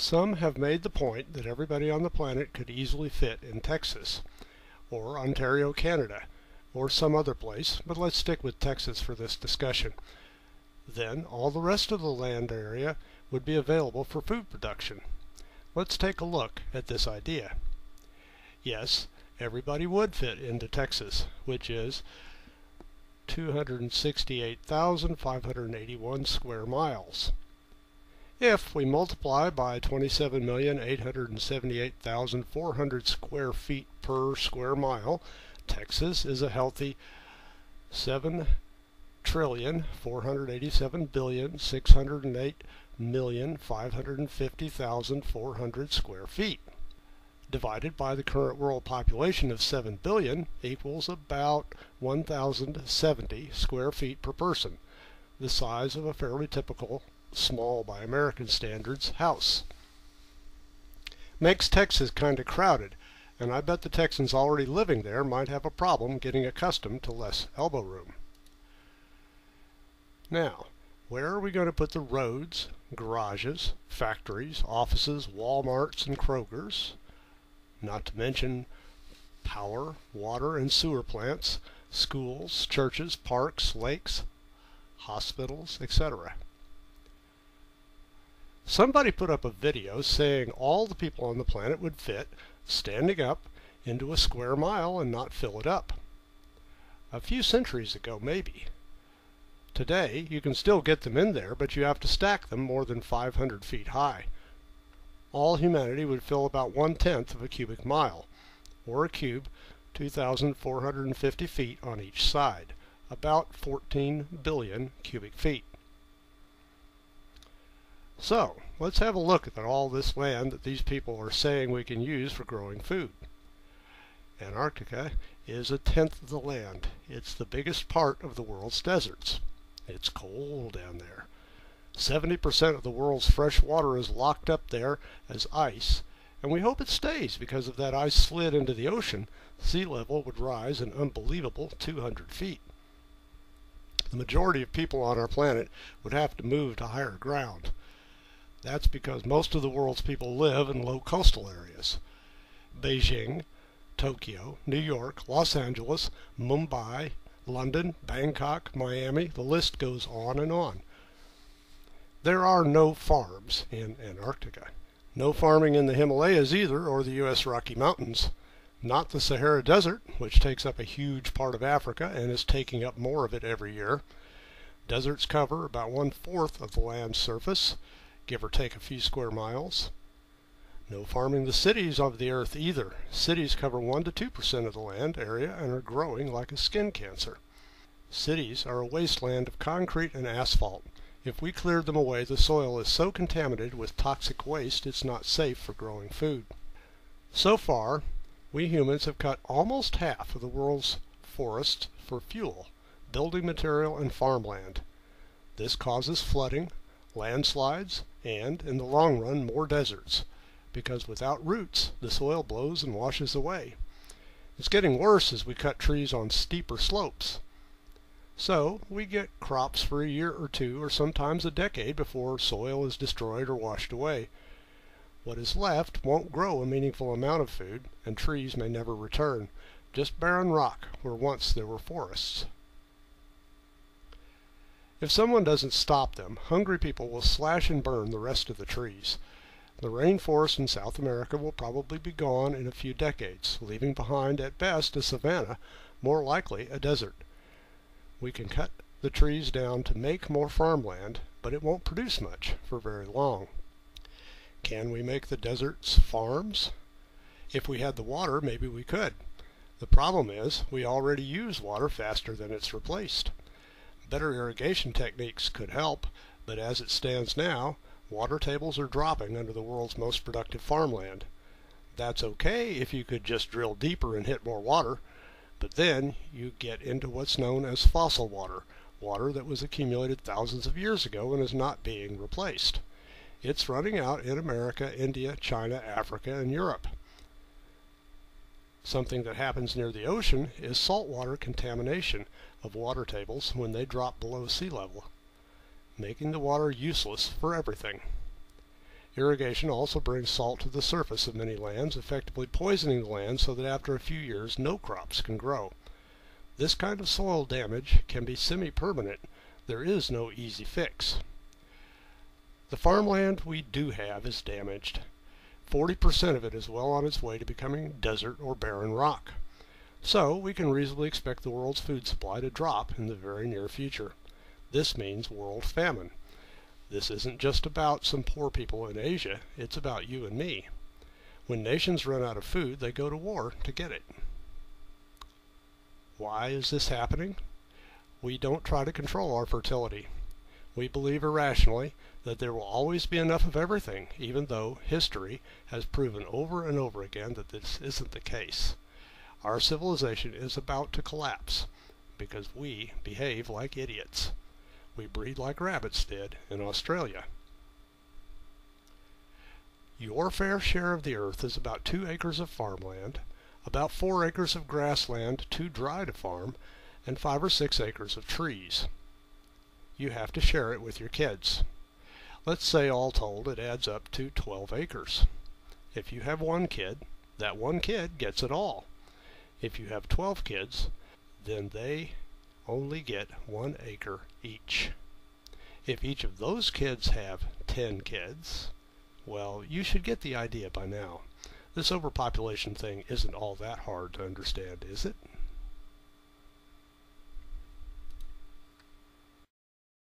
Some have made the point that everybody on the planet could easily fit in Texas, or Ontario, Canada, or some other place, but let's stick with Texas for this discussion. Then all the rest of the land area would be available for food production. Let's take a look at this idea. Yes, everybody would fit into Texas, which is 268,581 square miles. If we multiply by 27,878,400 square feet per square mile, Texas is a healthy 7,487,608,550,400 square feet. Divided by the current world population of 7 billion equals about 1,070 square feet per person, the size of a fairly typical, small by American standards, house. Makes Texas kind of crowded, and I bet the Texans already living there might have a problem getting accustomed to less elbow room. Now, where are we going to put the roads, garages, factories, offices, Walmarts, and Krogers? Not to mention power, water, and sewer plants, schools, churches, parks, lakes, hospitals, etc. Somebody put up a video saying all the people on the planet would fit, standing up, into a square mile and not fill it up. A few centuries ago, maybe. Today, you can still get them in there, but you have to stack them more than 500 feet high. All humanity would fill about 1/10 of a cubic mile, or a cube 2,450 feet on each side, about 14 billion cubic feet. So, let's have a look at all this land that these people are saying we can use for growing food. Antarctica is 1/10 of the land. It's the biggest part of the world's deserts. It's cold down there. 70% of the world's fresh water is locked up there as ice, and we hope it stays because if that ice slid into the ocean, sea level would rise an unbelievable 200 feet. The majority of people on our planet would have to move to higher ground. That's because most of the world's people live in low coastal areas. Beijing, Tokyo, New York, Los Angeles, Mumbai, London, Bangkok, Miami, the list goes on and on. There are no farms in Antarctica. No farming in the Himalayas either, or the U.S. Rocky Mountains. Not the Sahara Desert, which takes up a huge part of Africa and is taking up more of it every year. Deserts cover about 1/4 of the land's surface, give or take a few square miles. No farming the cities of the earth either. Cities cover 1 to 2% of the land area and are growing like a skin cancer. Cities are a wasteland of concrete and asphalt. If we cleared them away, the soil is so contaminated with toxic waste it's not safe for growing food. So far, we humans have cut almost half of the world's forests for fuel, building material, and farmland. This causes flooding, landslides, and, in the long run, more deserts, because without roots, the soil blows and washes away. It's getting worse as we cut trees on steeper slopes. So, we get crops for a year or two, or sometimes a decade before soil is destroyed or washed away. What is left won't grow a meaningful amount of food, and trees may never return, just barren rock where once there were forests. If someone doesn't stop them, hungry people will slash and burn the rest of the trees. The rainforest in South America will probably be gone in a few decades, leaving behind at best a savanna, more likely a desert. We can cut the trees down to make more farmland, but it won't produce much for very long. Can we make the deserts farms? If we had the water, maybe we could. The problem is, we already use water faster than it's replaced. Better irrigation techniques could help, but as it stands now, water tables are dropping under the world's most productive farmland. That's okay if you could just drill deeper and hit more water, but then you get into what's known as fossil water, water that was accumulated thousands of years ago and is not being replaced. It's running out in America, India, China, Africa, and Europe. Something that happens near the ocean is saltwater contamination of water tables when they drop below sea level, making the water useless for everything. Irrigation also brings salt to the surface of many lands, effectively poisoning the land so that after a few years no crops can grow. This kind of soil damage can be semi-permanent. There is no easy fix. The farmland we do have is damaged. 40% of it is well on its way to becoming desert or barren rock. So we can reasonably expect the world's food supply to drop in the very near future. This means world famine. This isn't just about some poor people in Asia, it's about you and me. When nations run out of food, they go to war to get it. Why is this happening? We don't try to control our fertility. We believe irrationally that there will always be enough of everything, even though history has proven over and over again that this isn't the case. Our civilization is about to collapse because we behave like idiots. We breed like rabbits did in Australia. Your fair share of the earth is about 2 acres of farmland, about 4 acres of grassland too dry to farm, and 5 or 6 acres of trees. You have to share it with your kids. Let's say all told it adds up to 12 acres. If you have one kid, that one kid gets it all. If you have 12 kids, then they only get 1 acre each. If each of those kids have 10 kids, well, you should get the idea by now. This overpopulation thing isn't all that hard to understand, is it?